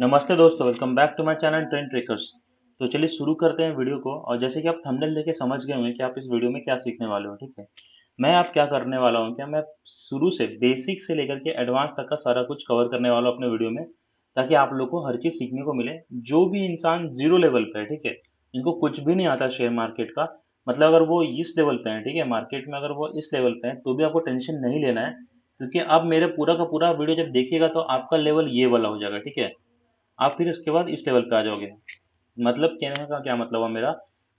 नमस्ते दोस्तों, welcome back to my channel trend trackers. तो चलिए शुरू करते हैं वीडियो को। और जैसे कि आप थंबनेल देख के समझ गए होंगे कि आप इस वीडियो में क्या सीखने वाले हो, ठीक है। मैं आप क्या करने वाला हूँ, क्या मैं शुरू से बेसिक से लेकर के एडवांस तक का सारा कुछ कवर करने वाला हूँ अपने वीडियो में, ताकि आप लोग को हर चीज़ सीखने को मिले। जो भी इंसान जीरो लेवल पे है, ठीक है, इनको कुछ भी नहीं आता शेयर मार्केट का, मतलब अगर वो इस लेवल पे है, ठीक है, मार्केट में अगर वो इस लेवल पे है तो भी आपको टेंशन नहीं लेना है, क्योंकि अब मेरे पूरा का पूरा वीडियो जब देखिएगा तो आपका लेवल ये वाला हो जाएगा, ठीक है। आप फिर उसके बाद इस लेवल पे आ जाओगे। मतलब कहने का क्या मतलब हुआ मेरा,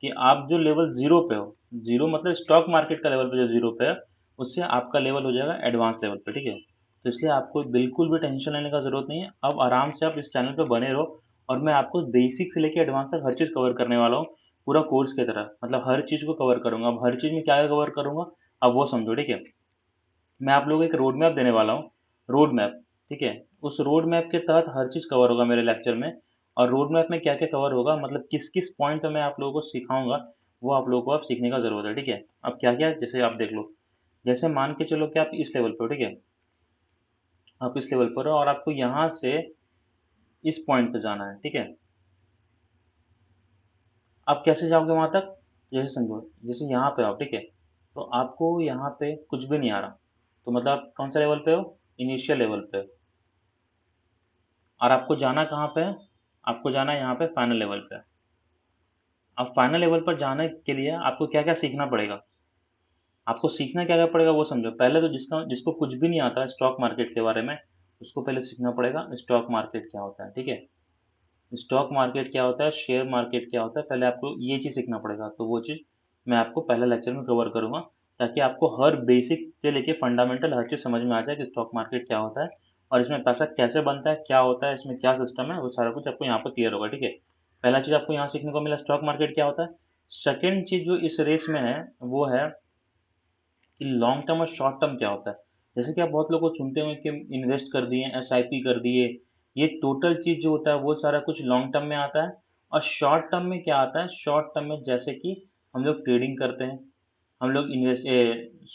कि आप जो लेवल जीरो पे हो, जीरो मतलब स्टॉक मार्केट का लेवल पे जो जीरो पे है, उससे आपका लेवल हो जाएगा एडवांस लेवल पे, ठीक है। तो इसलिए आपको बिल्कुल भी टेंशन लेने का जरूरत नहीं है। अब आराम से आप इस चैनल पे बने रहो, और मैं आपको बेसिक से लेके एडवांस तक हर चीज़ कवर करने वाला हूँ, पूरा कोर्स की तरह, मतलब हर चीज़ को कवर करूंगा। अब हर चीज़ में क्या कवर करूंगा, अब वो समझो, ठीक है। मैं आप लोगों को एक रोड मैप देने वाला हूँ, रोड मैप, ठीक है। उस रोड मैप के तहत हर चीज़ कवर होगा मेरे लेक्चर में। और रोड मैप में क्या क्या कवर होगा, मतलब किस किस पॉइंट पे मैं आप लोगों को सिखाऊंगा, वो आप लोगों को अब सीखने का ज़रूरत है, ठीक है। अब क्या क्या, जैसे आप देख लो, जैसे मान के चलो कि आप इस लेवल पर हो, ठीक है। आप इस लेवल पर हो और आपको यहाँ से इस पॉइंट पे जाना है, ठीक है। आप कैसे जाओगे वहाँ तक, जैसे समझो, जैसे यहाँ पे आओ, ठीक है। तो आपको यहाँ पे कुछ भी नहीं आ रहा, तो मतलब आप कौन सा लेवल पे हो, इनिशियल लेवल पे हो। और आपको जाना कहाँ पे है, आपको जाना है यहाँ पे फाइनल लेवल पे। अब फाइनल लेवल पर जाने के लिए आपको क्या क्या सीखना पड़ेगा, आपको सीखना क्या क्या पड़ेगा वो समझो। पहले तो जिसका जिसको कुछ भी नहीं आता स्टॉक मार्केट के बारे में, उसको पहले सीखना पड़ेगा स्टॉक मार्केट क्या होता है, ठीक है। स्टॉक मार्केट क्या होता है, शेयर मार्केट क्या होता है, पहले आपको ये चीज़ सीखना पड़ेगा। तो वो चीज़ मैं आपको पहले लेक्चर में कवर करूँगा, ताकि आपको हर बेसिक से लेके फंडामेंटल हर चीज़ समझ में आ जाए कि स्टॉक मार्केट क्या होता है, और इसमें पैसा कैसे बनता है, क्या होता है, इसमें क्या सिस्टम है, वो सारा कुछ आपको यहाँ पर क्लियर होगा, ठीक है। पहला चीज़ आपको यहाँ सीखने को मिला स्टॉक मार्केट क्या होता है। सेकेंड चीज़ जो इस रेस में है, वो है कि लॉन्ग टर्म और शॉर्ट टर्म क्या होता है। जैसे कि आप बहुत लोगों को सुनते होंगे कि इन्वेस्ट कर दिए, एसआईपी कर दिए, ये टोटल चीज़ जो होता है वो सारा कुछ लॉन्ग टर्म में आता है। और शॉर्ट टर्म में क्या आता है, शॉर्ट टर्म में जैसे कि हम लोग ट्रेडिंग करते हैं, हम लोग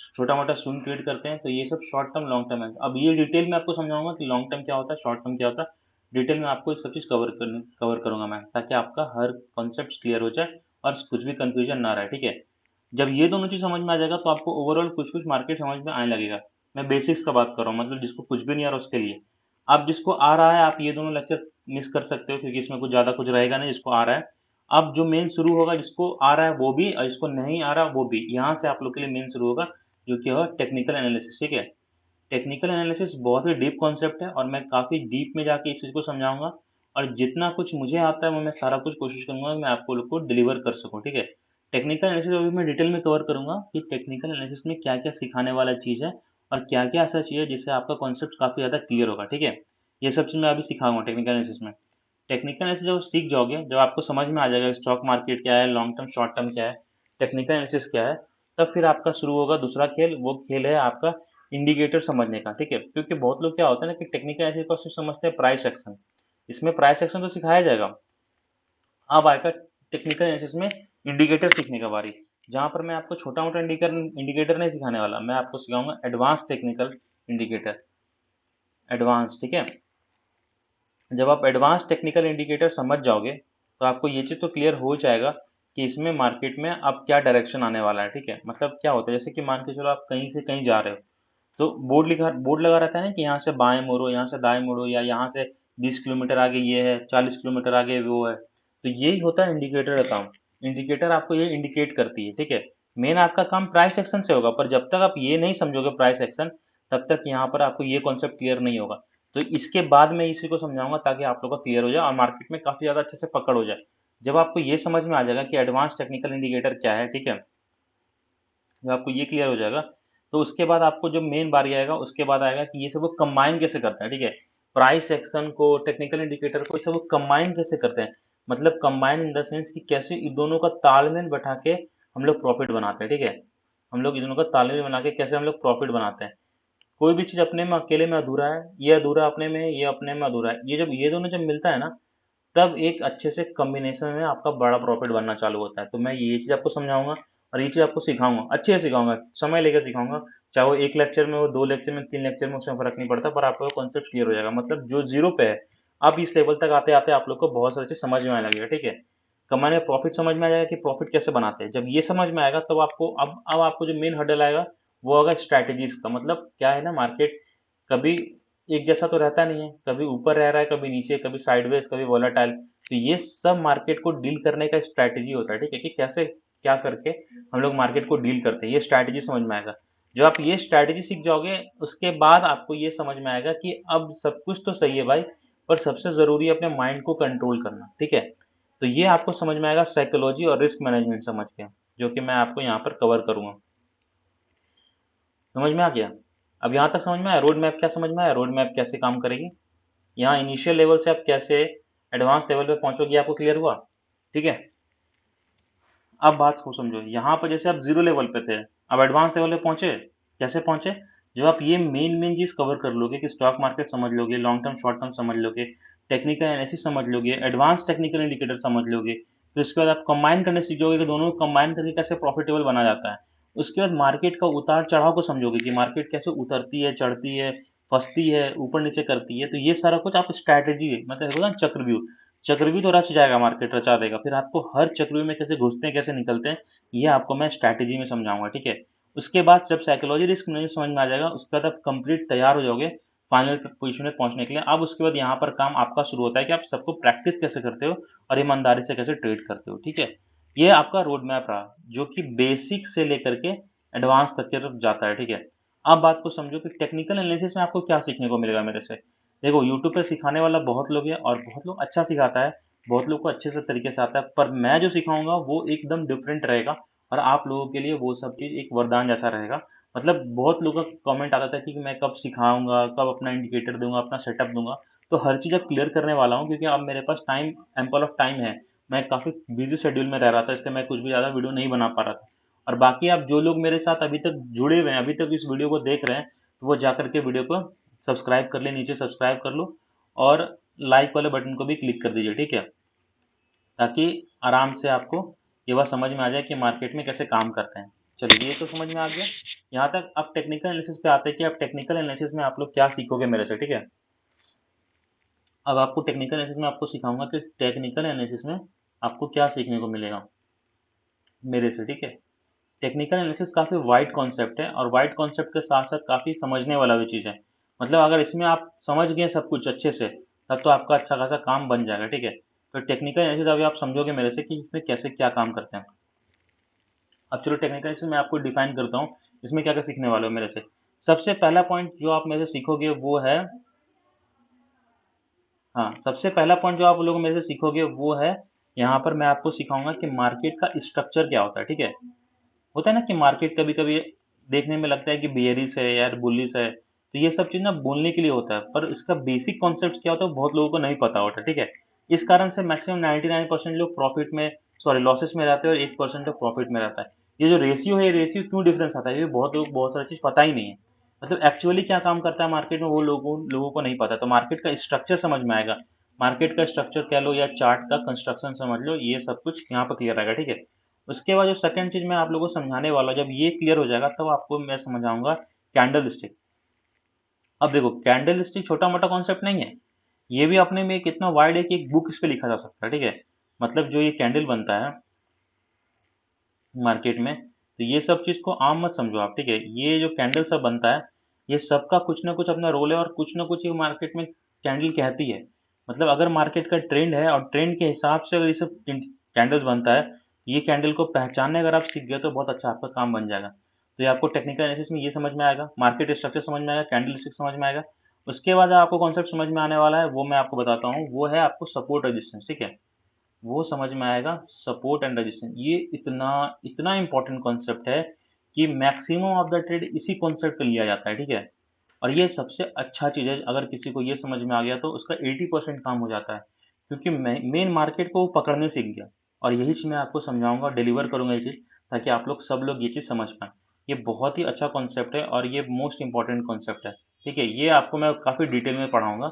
छोटा मोटा स्विंग ट्रेड करते हैं, तो ये सब शॉर्ट टर्म लॉन्ग टर्म है। अब ये डिटेल में आपको समझाऊंगा कि लॉन्ग टर्म क्या होता है, शॉर्ट टर्म क्या होता है। डिटेल में आपको ये सब चीज़ कवर करूंगा मैं, ताकि आपका हर कॉन्सेप्ट क्लियर हो जाए और कुछ भी कंफ्यूजन ना रहे, ठीक है। जब ये दोनों चीज़ समझ में आ जाएगा तो आपको ओवरऑल कुछ कुछ मार्केट समझ में आने लगेगा। मैं बेसिक्स का बात कर रहा हूँ, मतलब जिसको कुछ भी नहीं आ रहा उसके लिए। आप जिसको आ रहा है, आप ये दोनों लेक्चर मिस कर सकते हो, क्योंकि इसमें कुछ ज़्यादा कुछ रहेगा नहीं। जिसको आ रहा है, अब जो मेन शुरू होगा, जिसको आ रहा है वो भी और जिसको नहीं आ रहा वो भी, यहाँ से आप लोग के लिए मेन शुरू होगा, जो कि होगा टेक्निकल एनालिसिस, ठीक है। टेक्निकल एनालिसिस बहुत ही डीप कॉन्सेप्ट है, और मैं काफ़ी डीप में जाके इस चीज़ को समझाऊंगा। और जितना कुछ मुझे आता है वो मैं सारा कुछ कोशिश करूंगा कि मैं आपको लोग को डिलीवर कर सकूं, ठीक है। टेक्निकल एनालिसिस अभी मैं डिटेल में कवर करूंगा कि टेक्निकल एनालिसिस में क्या क्या सिखाने वाला चीज़ है, और क्या क्या ऐसा चीज़ है जिससे आपका कॉन्सेप्ट काफ़ी ज़्यादा क्लियर होगा, ठीक है। ये सब चीज़ मैं अभी सिखाऊंगा टेक्निकल एनालिसिस में। टेक्निकल एनालिसिस जब सीख जाओगे, जब आपको समझ में आ जाएगा स्टॉक मार्केट क्या है, लॉन्ग टर्म शॉर्ट टर्म क्या है, टेक्निकल एनालिसिस क्या है, तब फिर आपका शुरू होगा दूसरा खेल। वो खेल है आपका इंडिकेटर समझने का, ठीक है। क्योंकि बहुत लोग क्या होता है ना, कि टेक्निकल एनालिसिस को सिर्फ समझते हैं प्राइस एक्शन। इसमें प्राइस एक्शन तो सिखाया जाएगा। अब आएगा टेक्निकल एनालिसिस में इंडिकेटर सीखने का बारी, जहाँ पर मैं आपको छोटा मोटा इंडिकेटर इंडिकेटर नहीं सिखाने वाला, मैं आपको सिखाऊंगा एडवांस टेक्निकल इंडिकेटर, एडवांस, ठीक है। जब आप एडवांस टेक्निकल इंडिकेटर समझ जाओगे, तो आपको ये चीज़ तो क्लियर हो जाएगा कि इसमें मार्केट में अब क्या डायरेक्शन आने वाला है, ठीक है। मतलब क्या होता है, जैसे कि मान के चलो आप कहीं से कहीं जा रहे हो, तो बोर्ड लगा रहता है ना, कि यहाँ से बाएं मुड़ो, यहाँ से दाएं मुड़ो, या यहाँ से 20 किलोमीटर आगे ये है, 40 किलोमीटर आगे वो है। तो यही होता है इंडिकेटर का काम। इंडिकेटर आपको ये इंडिकेट करती है, ठीक है। मेन आपका काम प्राइस एक्शन से होगा, पर जब तक आप ये नहीं समझोगे प्राइस एक्शन, तब तक यहाँ पर आपको ये कॉन्सेप्ट क्लियर नहीं होगा। तो इसके बाद मैं इसी को समझाऊंगा, ताकि आप लोग का क्लियर हो जाए और मार्केट में काफ़ी ज़्यादा अच्छे से पकड़ हो जाए। जब आपको ये समझ में आ जाएगा कि एडवांस टेक्निकल इंडिकेटर क्या है, ठीक है, जब आपको ये क्लियर हो जाएगा, तो उसके बाद आपको जो मेन बारी आएगा, उसके बाद आएगा कि ये सब वो कंबाइन कैसे करते हैं, ठीक है। प्राइस एक्शन को, टेक्निकल इंडिकेटर को, ये सब वो कंबाइन कैसे करते हैं। मतलब कंबाइन इन द सेंस कि कैसे इन दोनों का तालमेल बैठा के हम लोग प्रॉफिट बनाते हैं, ठीक है। हम लोग इन दोनों का तालमेल बना के कैसे हम लोग प्रॉफिट बनाते हैं। कोई भी चीज़ अपने में अकेले में अधूरा है, ये अधूरा अपने में है, ये अपने में अधूरा है, ये जब ये दोनों जब मिलता है ना, तब एक अच्छे से कॉम्बिनेशन में आपका बड़ा प्रॉफिट बनना चालू होता है। तो मैं ये चीज़ आपको समझाऊंगा, और ये चीज़ आपको सिखाऊंगा, अच्छे से सिखाऊंगा, समय लेकर सिखाऊंगा। चाहे वो एक लेक्चर में हो, 2 लेक्चर में, 3 लेक्चर में, उसमें फर्क नहीं पड़ता, पर आपको कॉन्सेप्ट क्लियर हो जाएगा। मतलब जो जीरो पे है, अब इस लेवल तक आते आते आप लोग को बहुत सारी चीज समझ में आने लगेगा, ठीक है। कमाने का प्रॉफिट समझ में आ जाएगा कि प्रॉफिट कैसे बनाते हैं। जब ये समझ में आएगा तब आपको अब आपको जो मेन हर्डल आएगा वो होगा स्ट्रैटेजीज का। मतलब क्या है ना, मार्केट कभी एक जैसा तो रहता नहीं है, कभी ऊपर रह रहा है, कभी नीचे, कभी साइडवेज, कभी वोलेटाइल। तो ये सब मार्केट को डील करने का स्ट्रैटेजी होता है, ठीक है, कि कैसे क्या करके हम लोग मार्केट को डील करते हैं, ये स्ट्रैटेजी समझ में आएगा। जो आप ये स्ट्रैटेजी सीख जाओगे उसके बाद आपको ये समझ में आएगा कि अब सब कुछ तो सही है भाई, पर सबसे जरूरी है अपने माइंड को कंट्रोल करना, ठीक है। तो ये आपको समझ में आएगा साइकोलॉजी और रिस्क मैनेजमेंट समझ के, जो कि मैं आपको यहाँ पर कवर करूंगा। समझ में आ गया? अब यहाँ तक समझ में आया रोड मैप? क्या समझ में आया रोड मैप कैसे काम करेगी? यहाँ इनिशियल लेवल से आप कैसे एडवांस लेवल पे पहुंचोगे, आपको क्लियर हुआ? ठीक है। अब बात को समझो, यहाँ पर जैसे आप जीरो लेवल पे थे, अब एडवांस लेवल पे पहुंचे। कैसे पहुंचे? जब आप ये मेन मेन चीज कवर कर लोगे कि स्टॉक मार्केट समझ लोगे, लॉन्ग टर्म शॉर्ट टर्म समझ लोगे, टेक्निकल एनालिसिस समझ लोगे, एडवांस टेक्निकल इंडिकेटर समझ लोगे, फिर उसके बाद आप कंबाइन करने सीख जाओगे कि दोनों को कंबाइन करके कैसे प्रॉफिटेबल बना जाता है। उसके बाद मार्केट का उतार चढ़ाव को समझोगे कि मार्केट कैसे उतरती है, चढ़ती है, फंसती है, ऊपर नीचे करती है। तो ये सारा कुछ आप स्ट्रैटेजी है, मतलब होगा ना चक्रव्यूह। चक्रव्यूह तो रच जाएगा, मार्केट रचा देगा, फिर आपको हर चक्रव्यूह में कैसे घुसते हैं, कैसे निकलते हैं, ये आपको मैं स्ट्रैटेजी में समझाऊंगा, ठीक है। उसके बाद जब साइकोलॉजी रिस्क मैनेजमेंट समझ में आ जाएगा, उसके बाद आप कंप्लीट तैयार हो जाओगे फाइनल पोजीशन में पहुंचने के लिए। अब उसके बाद यहाँ पर काम आपका शुरू होता है कि आप सबको प्रैक्टिस कैसे करते हो और ईमानदारी से कैसे ट्रेड करते हो, ठीक है। ये आपका रोड मैप रहा, जो कि बेसिक से लेकर के एडवांस तक की तरफ जाता है, ठीक है। अब बात को समझो कि टेक्निकल एनालिसिस में आपको क्या सीखने को मिलेगा मेरे से। देखो, यूट्यूब पर सिखाने वाला बहुत लोग हैं और बहुत लोग अच्छा सिखाता है, बहुत लोग को अच्छे से तरीके से आता है, पर मैं जो सिखाऊंगा वो एकदम डिफरेंट रहेगा। और आप लोगों के लिए वो सब चीज़ एक वरदान जैसा रहेगा। मतलब बहुत लोगों का कमेंट आता था कि मैं कब सिखाऊंगा, कब अपना इंडिकेटर दूंगा, अपना सेटअप दूंगा। तो हर चीज़ अब क्लियर करने वाला हूँ, क्योंकि अब मेरे पास टाइम, एम्पल ऑफ टाइम है। मैं काफ़ी बिजी शेड्यूल में रह रहा था, इसलिए मैं कुछ भी ज़्यादा वीडियो नहीं बना पा रहा था। और बाकी आप जो लोग मेरे साथ अभी तक जुड़े हुए हैं, अभी तक इस वीडियो को देख रहे हैं, तो वो जा करके वीडियो को सब्सक्राइब कर ले, नीचे सब्सक्राइब कर लो, और लाइक वाले बटन को भी क्लिक कर दीजिए, ठीक है। ताकि आराम से आपको ये बात समझ में आ जाए कि मार्केट में कैसे काम करते हैं। चलिए, ये तो समझ में आ गया। यहाँ तक अब टेक्निकल एनालिसिस पे आते हैं कि अब टेक्निकल एनालिसिस में आप लोग क्या सीखोगे मेरे से, ठीक है। अब आपको टेक्निकल एनालिसिस में आपको सिखाऊंगा कि टेक्निकल एनालिसिस में आपको क्या सीखने को मिलेगा मेरे से, ठीक है। टेक्निकल एनालिसिस काफ़ी वाइड कॉन्सेप्ट है, और वाइड कॉन्सेप्ट के साथ साथ काफ़ी समझने वाला भी चीज़ है। मतलब अगर इसमें आप समझ गए सब कुछ अच्छे से, तब तो आपका अच्छा खासा काम बन जाएगा, ठीक है। तो टेक्निकल एनालिसिस अभी आप समझोगे मेरे से कि इसमें कैसे क्या काम करते हैं। अब चलो टेक्निकल एनालिसिस मैं आपको डिफाइन करता हूँ, इसमें क्या क्या सीखने वाले हो मेरे से। सबसे पहला पॉइंट जो आप मेरे से सीखोगे वो है, हाँ, सबसे पहला पॉइंट जो आप लोग मेरे से सीखोगे वो है, यहाँ पर मैं आपको सिखाऊंगा कि मार्केट का स्ट्रक्चर क्या होता है, ठीक है। होता है ना कि मार्केट कभी कभी देखने में लगता है कि बेयरिश है यार, बुलिश है, तो ये सब चीज़ ना बोलने के लिए होता है, पर इसका बेसिक कॉन्सेप्ट क्या होता है वो बहुत लोगों को नहीं पता होता, ठीक है। इस कारण से मैक्सिमम 99% लोग प्रॉफिट में, सॉरी लॉसेस में रहते हैं, और 1% लोग प्रॉफिट में रहता है। ये जो रेशियो है, ये रेशियो क्यों डिफरेंस आता है, ये बहुत लोग बहुत सारी चीज़ पता ही नहीं है। मतलब एक्चुअली क्या काम करता है मार्केट में, वो लोगों लोगों को नहीं पता। तो मार्केट का स्ट्रक्चर समझ में आएगा, मार्केट का स्ट्रक्चर कह लो या चार्ट का कंस्ट्रक्शन समझ लो, ये सब कुछ यहाँ पर क्लियर आएगा, ठीक है। उसके बाद जो सेकंड चीज मैं आप लोगों को समझाने वाला हूं, जब ये क्लियर हो जाएगा तब आपको मैं समझाऊंगा कैंडल स्टिक। अब देखो, कैंडल स्टिक छोटा मोटा कॉन्सेप्ट नहीं है, ये भी अपने में एक इतना वाइड है कि एक बुक इस पे लिखा जा सकता है, ठीक है। मतलब जो ये कैंडल बनता है मार्केट में, तो ये सब चीज को आम मत समझो आप, ठीक है। ये जो कैंडल सब बनता है, ये सबका कुछ ना कुछ अपना रोल है, और कुछ ना कुछ ये मार्केट में कैंडल कहती है। मतलब अगर मार्केट का ट्रेंड है और ट्रेंड के हिसाब से अगर ये सब कैंडल्स बनता है, ये कैंडल को पहचानने अगर आप सीख गए तो बहुत अच्छा आपका काम बन जाएगा। तो ये आपको टेक्निकल एनालिसिस में ये समझ में आएगा, मार्केट स्ट्रक्चर समझ में आएगा, कैंडल स्टिक समझ में आएगा। उसके बाद आपको कॉन्सेप्ट समझ में आने वाला है, वो मैं आपको बताता हूँ, वो है आपको सपोर्ट रेजिस्टेंस, ठीक है। वो समझ में आएगा, सपोर्ट एंड रेजिस्टेंस, ये इतना इतना इंपॉर्टेंट कॉन्सेप्ट है कि मैक्सिमम ऑफ द ट्रेड इसी कॉन्सेप्ट पे लिया जाता है, ठीक है। और ये सबसे अच्छा चीज़ है, अगर किसी को ये समझ में आ गया तो उसका 80% काम हो जाता है, क्योंकि मेन मार्केट को वो पकड़ने सीख गया। और यही चीज़ मैं आपको समझाऊंगा, डिलीवर करूंगा ये चीज़, ताकि आप लोग सब लोग ये चीज़ समझ पाएँ। ये बहुत ही अच्छा कॉन्सेप्ट है और ये मोस्ट इंपॉर्टेंट कॉन्सेप्ट है, ठीक है। ये आपको मैं काफ़ी डिटेल में पढ़ाऊंगा।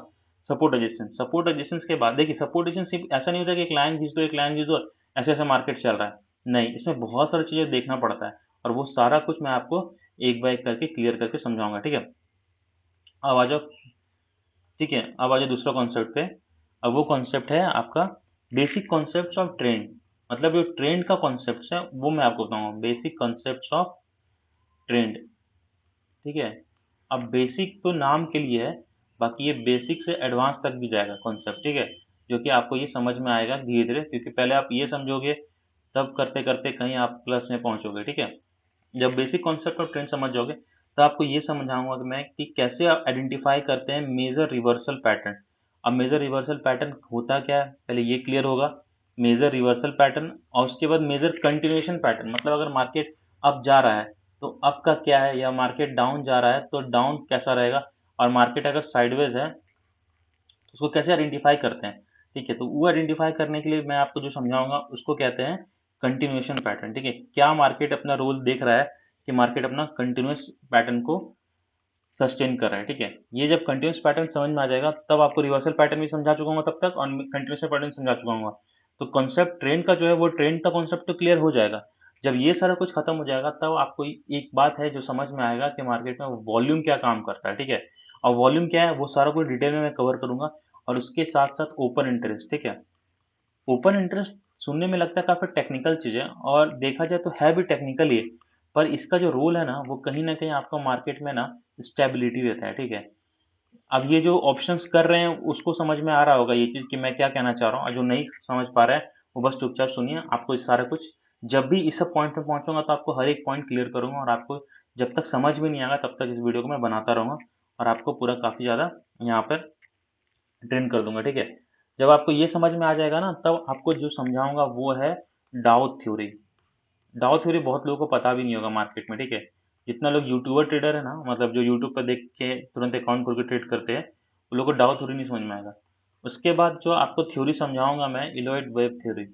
सपोर्ट रेजिस्टेंस, सपोर्ट रेजिस्टेंस के बाद देखिए, सपोर्ट रेजिस्टेंस सिर्फ ऐसा नहीं होता कि एक लाइन खींच दो, एक लाइन खींच दो, ऐसे ऐसे मार्केट चल रहा है। नहीं, इसमें बहुत सारी चीज़ें देखना पड़ता है, और वो सारा कुछ मैं आपको एक बाय एक करके क्लियर करके समझाऊंगा, ठीक है। अब आ जाओ, ठीक है, अब आ जाओ दूसरा कॉन्सेप्ट पे। अब वो कॉन्सेप्ट है आपका बेसिक कॉन्सेप्ट ऑफ ट्रेंड, मतलब जो ट्रेंड का कॉन्सेप्ट है वो मैं आपको बताऊंगा, बेसिक कॉन्सेप्ट ऑफ ट्रेंड। ठीक है, अब बेसिक तो नाम के लिए है, बाकी ये बेसिक से एडवांस तक भी जाएगा कॉन्सेप्ट। ठीक है, जो कि आपको ये समझ में आएगा धीरे धीरे, क्योंकि पहले आप ये समझोगे तब करते करते कहीं आप प्लस में पहुंचोगे। ठीक है, जब बेसिक कॉन्सेप्ट ऑफ ट्रेंड समझ जाओगे तो आपको ये समझाऊंगा कि मैं कि कैसे आप आइडेंटिफाई करते हैं मेजर रिवर्सल पैटर्न। अब मेजर रिवर्सल पैटर्न होता क्या है पहले ये क्लियर होगा, मेजर रिवर्सल पैटर्न, और उसके बाद मेजर कंटिन्यूएशन पैटर्न, मतलब अगर मार्केट अप जा रहा है तो अप का क्या है, या मार्केट डाउन जा रहा है तो डाउन कैसा रहेगा, और मार्केट अगर साइडवेज है तो उसको कैसे आइडेंटिफाई करते हैं। ठीक है, तो वो आइडेंटिफाई करने के लिए मैं आपको जो समझाऊंगा उसको कहते हैं कंटिन्यूएशन पैटर्न। ठीक है, क्या मार्केट अपना रोल देख रहा है कि मार्केट अपना कंटिन्यूस पैटर्न को सस्टेन कर रहा है। ठीक है, ये जब कंटिन्यूस पैटर्न समझ में आ जाएगा तब आपको रिवर्सल पैटर्न भी समझा चुका हूँ तब तक, और कंटिन्यूस पैटर्न समझा चुका हूँ। तो कॉन्सेप्ट ट्रेंड का जो है वो ट्रेंड का कॉन्सेप्ट तो क्लियर हो जाएगा। जब ये सारा कुछ खत्म हो जाएगा तब आपको एक बात है जो समझ में आएगा कि मार्केट में वॉल्यूम क्या काम करता है। ठीक है, और वॉल्यूम क्या है वो सारा कुछ डिटेल में मैं कवर करूंगा, और उसके साथ साथ ओपन इंटरेस्ट। ठीक है, ओपन इंटरेस्ट सुनने में लगता है काफ़ी टेक्निकल चीज़ है, और देखा जाए तो है भी टेक्निकल ही, पर इसका जो रोल है ना वो कहीं ना कहीं आपको मार्केट में ना स्टेबिलिटी देता है। ठीक है, अब ये जो ऑप्शंस कर रहे हैं उसको समझ में आ रहा होगा ये चीज़ कि मैं क्या कहना चाह रहा हूँ, और जो नहीं समझ पा रहा है वो बस चुपचाप सुनिए। आपको इस सारा कुछ जब भी इस सब पॉइंट पे पहुंचूंगा तो आपको हर एक पॉइंट क्लियर करूंगा, और आपको जब तक समझ में नहीं आएगा तब तक इस वीडियो को मैं बनाता रहूंगा, और आपको पूरा काफ़ी ज़्यादा यहाँ पर ट्रेन कर दूंगा। ठीक है, जब आपको ये समझ में आ जाएगा ना तब आपको जो समझाऊंगा वो है डाउ थ्योरी। डाउ थ्योरी बहुत लोगों को पता भी नहीं होगा मार्केट में। ठीक है, जितना लोग यूट्यूबर ट्रेडर है ना, मतलब जो यूट्यूब पर देख के तुरंत अकाउंट खोल के ट्रेड करते हैं, वो लोगों को डाउ थ्योरी नहीं समझ में आएगा। उसके बाद जो आपको थ्योरी समझाऊंगा मैं, इलोइड वेव थ्योरी।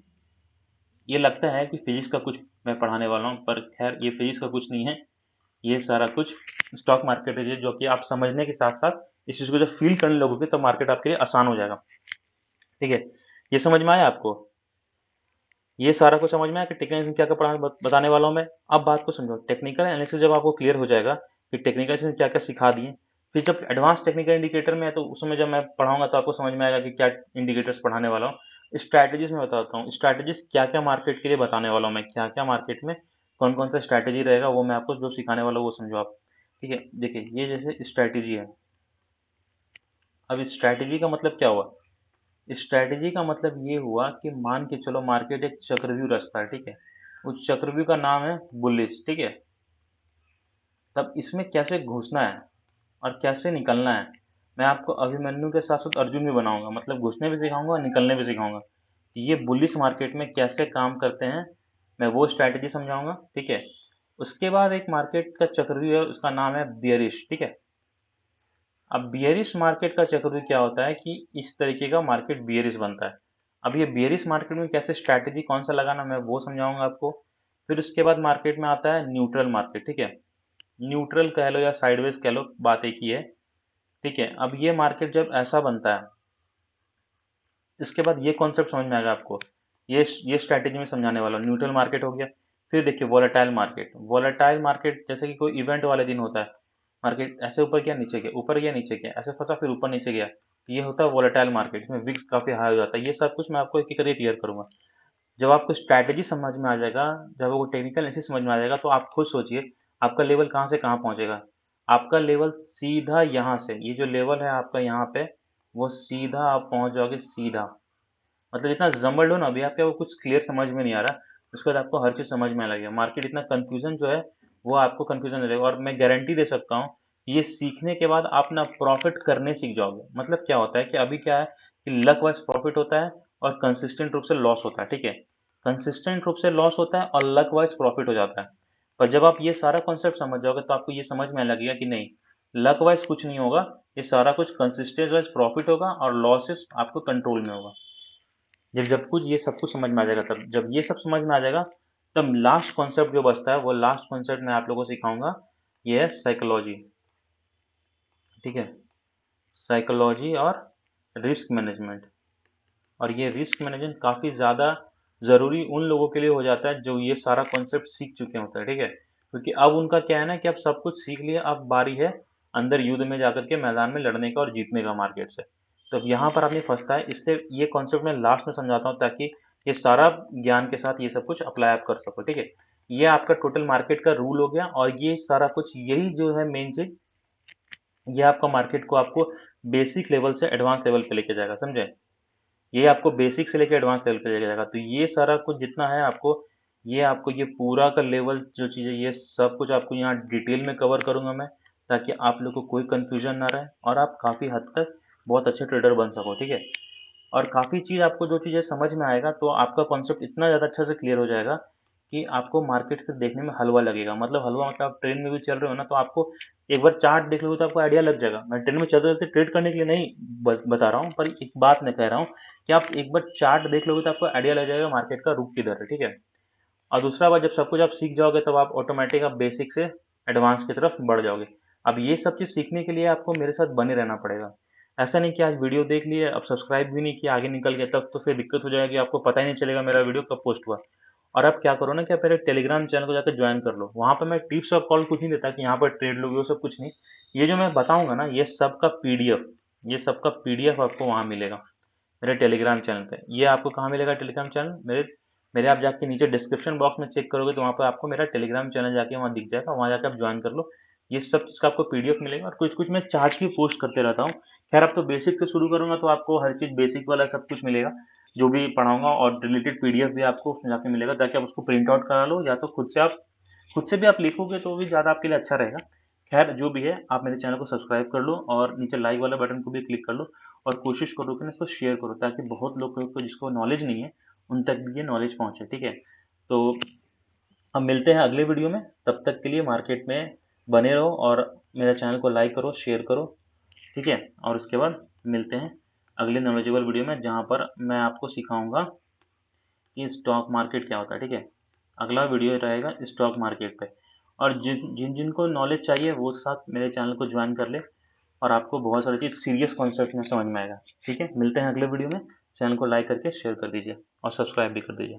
ये लगता है कि फिजिक्स का कुछ मैं पढ़ाने वाला हूँ, पर खैर ये फिजिक्स का कुछ नहीं है, ये सारा कुछ स्टॉक मार्केट है, जो कि आप समझने के साथ साथ इस चीज़ को जब फील करने लगोगे तो मार्केट आपके लिए आसान हो जाएगा। ठीक है, ये समझ में आया आपको, ये सारा कुछ समझ में आया कि टेक्निकल एनालिसिस क्या क्या पढ़ा बताने वाला हूँ मैं। अब बात को समझो, टेक्निकल एनालिसिस जब आपको क्लियर हो जाएगा कि टेक्निकल एनालिसिस क्या क्या सिखा दिए, फिर जब एडवांस टेक्निकल इंडिकेटर में है तो उसमें जब मैं पढ़ाऊंगा तो आपको समझ में आएगा कि क्या इंडिकेटर्स पढ़ाने वाला हूँ। स्ट्रैटेजीज में बताता हूँ, स्ट्रैटेजीज क्या क्या मार्केट के लिए बताने वाला हूँ मैं, क्या क्या मार्केट में कौन कौन सा स्ट्रैटेजी रहेगा वो मैं आपको जो सिखाने वाला हूँ वो समझो आप। ठीक है, देखिए ये जैसे स्ट्रैटेजी है, अब स्ट्रैटेजी का मतलब क्या हुआ, स्ट्रैटेजी का मतलब ये हुआ कि मान के चलो मार्केट एक चक्रव्यूह रचता है। ठीक है, उस चक्रव्यूह का नाम है बुलिश। ठीक है, तब इसमें कैसे घुसना है और कैसे निकलना है, मैं आपको अभिमन्यु के साथ साथ अर्जुन भी बनाऊंगा, मतलब घुसने भी सिखाऊंगा और निकलने भी सिखाऊंगा कि ये बुलिश मार्केट में कैसे काम करते हैं, मैं वो स्ट्रैटेजी समझाऊंगा। ठीक है, उसके बाद एक मार्केट का चक्रव्यूह है उसका नाम है बियरिश। ठीक है, अब बियरिश मार्केट का चक्रव्यूह क्या होता है कि इस तरीके का मार्केट बियरिश बनता है। अब ये बियरिश मार्केट में कैसे स्ट्रैटेजी कौन सा लगाना मैं वो समझाऊंगा आपको। फिर उसके बाद मार्केट में आता है न्यूट्रल मार्केट। ठीक है, न्यूट्रल कह लो या साइडवेज कह लो, बात एक ही है। ठीक है, अब ये मार्केट जब ऐसा बनता है इसके बाद ये कॉन्सेप्ट समझ में आएगा आपको, ये स्ट्रैटेजी में समझाने वाला हूँ। न्यूट्रल मार्केट हो गया, फिर देखिए वोलेटाइल मार्केट। वोलेटाइल मार्केट जैसे कि कोई इवेंट वाले दिन होता है, मार्केट ऐसे ऊपर गया नीचे गया, ऊपर गया नीचे गया, ऐसे फंसा फिर ऊपर नीचे गया, ये होता है वोलेटाइल मार्केट, इसमें विक्स काफ़ी हाई हो जाता है। ये सब कुछ मैं आपको एक एक करके क्लियर करूंगा। जब आपको स्ट्रैटेजी समझ में आ जाएगा, जब आपको टेक्निकल एनालिसिस समझ में आ जाएगा तो आप खुद सोचिए आपका लेवल कहाँ से कहाँ पहुँचेगा। आपका लेवल सीधा यहाँ से, ये जो लेवल है आपका यहाँ पे, वो सीधा आप पहुँच जाओगे सीधा, मतलब इतना जम्बल्ड हो ना अभी आपका वो कुछ क्लियर समझ में नहीं आ रहा, उसके बाद आपको हर चीज़ समझ में आने लगेगा। मार्केट इतना कंफ्यूजन जो है वो आपको कंफ्यूजन नहीं लगेगा, और मैं गारंटी दे सकता हूँ ये सीखने के बाद आप ना प्रॉफिट करने सीख जाओगे। मतलब क्या होता है कि अभी क्या है कि लक वाइज प्रॉफिट होता है और कंसिस्टेंट रूप से लॉस होता है। ठीक है, कंसिस्टेंट रूप से लॉस होता है और लक वाइज प्रॉफिट हो जाता है। पर जब आप ये सारा कॉन्सेप्ट समझ जाओगे तो आपको ये समझ में आने लगेगा कि नहीं, लक वाइज कुछ नहीं होगा, ये सारा कुछ कंसिस्टेंट वाइज प्रॉफिट होगा और लॉसेस आपको कंट्रोल में होगा। जब जब कुछ ये सब कुछ समझ में आ जाएगा, तब जब ये सब समझ में आ जाएगा तब लास्ट कॉन्सेप्ट जो बचता है वो लास्ट कॉन्सेप्ट मैं आप लोगों को सिखाऊंगा, ये है साइकोलॉजी। ठीक है, साइकोलॉजी और रिस्क मैनेजमेंट। और ये रिस्क मैनेजमेंट काफ़ी ज़्यादा ज़रूरी उन लोगों के लिए हो जाता है जो ये सारा कॉन्सेप्ट सीख चुके होते हैं। ठीक है, क्योंकि अब उनका क्या है ना कि अब सब कुछ सीख लिया, अब बारी है अंदर युद्ध में जाकर के मैदान में लड़ने का और जीतने का मार्केट से। तो अब यहाँ पर आदमी फँसता है, इसलिए ये कॉन्सेप्ट मैं लास्ट में समझाता हूँ ताकि ये सारा ज्ञान के साथ ये सब कुछ अप्लाई आप कर सको, ठीक है? ये आपका टोटल मार्केट का रूल हो गया और ये सारा कुछ यही जो है मेन चीज़, ये आपका मार्केट को आपको बेसिक लेवल से एडवांस लेवल पे लेके जाएगा, समझे? ये आपको बेसिक से लेके एडवांस लेवल पे लेके जाएगा। तो ये सारा कुछ जितना है आपको ये पूरा का लेवल जो चीज़ है, ये सब कुछ आपको यहाँ डिटेल में कवर करूँगा मैं, ताकि आप लोग को कोई कन्फ्यूज़न ना रहे और आप काफ़ी हद तक बहुत अच्छे ट्रेडर बन सको, ठीक है? और काफ़ी चीज़ आपको जो चीज़ें समझ में आएगा, तो आपका कॉन्सेप्ट इतना ज़्यादा अच्छे से क्लियर हो जाएगा कि आपको मार्केट फिर देखने में हलवा लगेगा। मतलब हलवा मतलब आप ट्रेन में भी चल रहे हो ना, तो आपको एक बार चार्ट देख लोगे तो आपको आइडिया लग जाएगा। मैं ट्रेन में चलते-चलते ट्रेड करने के लिए नहीं बता रहा हूँ, पर एक बात मैं कह रहा हूँ कि आप एक बार चार्ट देख लोगे तो आपको आइडिया लग जाएगा मार्केट का रुख किधर है, ठीक है? और दूसरा बात, जब सब कुछ आप सीख जाओगे तब आप ऑटोमेटिक आप बेसिक से एडवांस की तरफ बढ़ जाओगे। अब ये सब चीज़ सीखने के लिए आपको मेरे साथ बने रहना पड़ेगा। ऐसा नहीं कि आज वीडियो देख लिए, अब सब्सक्राइब भी नहीं किया, आगे निकल गए, तब तो फिर दिक्कत हो जाएगी, आपको पता ही नहीं चलेगा मेरा वीडियो कब पोस्ट हुआ। और आप क्या करो ना कि आप मेरे टेलीग्राम चैनल को जाकर ज्वाइन कर लो। वहाँ पे मैं टिप्स और कॉल कुछ नहीं देता कि यहाँ पर ट्रेड लोगे, वो सब कुछ नहीं। ये जो मैं बताऊँगा ना, ये सब का पीडीएफ आपको वहाँ मिलेगा, मेरे टेलीग्राम चैनल पे। ये आपको कहाँ मिलेगा टेलीग्राम चैनल? मेरे मेरे आप जाके नीचे डिस्क्रिप्शन बॉक्स में चेक करोगे तो वहाँ पे आपको मेरा टेलीग्राम चैनल जाके वहाँ दिख जाएगा, वहाँ जाके आप ज्वाइन कर लो। ये सब चीज़ का आपको पीडीएफ मिलेगा और कुछ-कुछ मैं चार्ट्स भी पोस्ट करते रहता हूँ। खैर अब तो बेसिक से शुरू करूँगा तो आपको हर चीज़ बेसिक वाला सब कुछ मिलेगा, जो भी पढ़ाऊँगा, और रिलेटेड पीडीएफ भी आपको उसमें जाके मिलेगा, ताकि आप उसको प्रिंट आउट करा लो, या तो खुद से भी आप लिखोगे तो भी ज़्यादा आपके लिए अच्छा रहेगा। खैर जो भी है, आप मेरे चैनल को सब्सक्राइब कर लो और नीचे लाइक वाला बटन को भी क्लिक कर लो, और कोशिश करो कि ना इसको शेयर करो, ताकि बहुत लोगों को जिसको नॉलेज नहीं है उन तक भी ये नॉलेज पहुँचे, ठीक है? तो हम मिलते हैं अगले वीडियो में, तब तक के लिए मार्केट में बने रहो और मेरे चैनल को लाइक करो, शेयर करो, ठीक है? और उसके बाद मिलते हैं अगले नॉलेजेबल वीडियो में, जहाँ पर मैं आपको सिखाऊँगा कि स्टॉक मार्केट क्या होता है, ठीक है? अगला वीडियो रहेगा स्टॉक मार्केट पे, और जिनको नॉलेज चाहिए वो साथ मेरे चैनल को ज्वाइन कर ले, और आपको बहुत सारी चीज़ सीरियस कॉन्सेप्ट में समझ में आएगा, ठीक है? मिलते हैं अगले वीडियो में, चैनल को लाइक करके शेयर कर दीजिए और सब्सक्राइब भी कर दीजिए।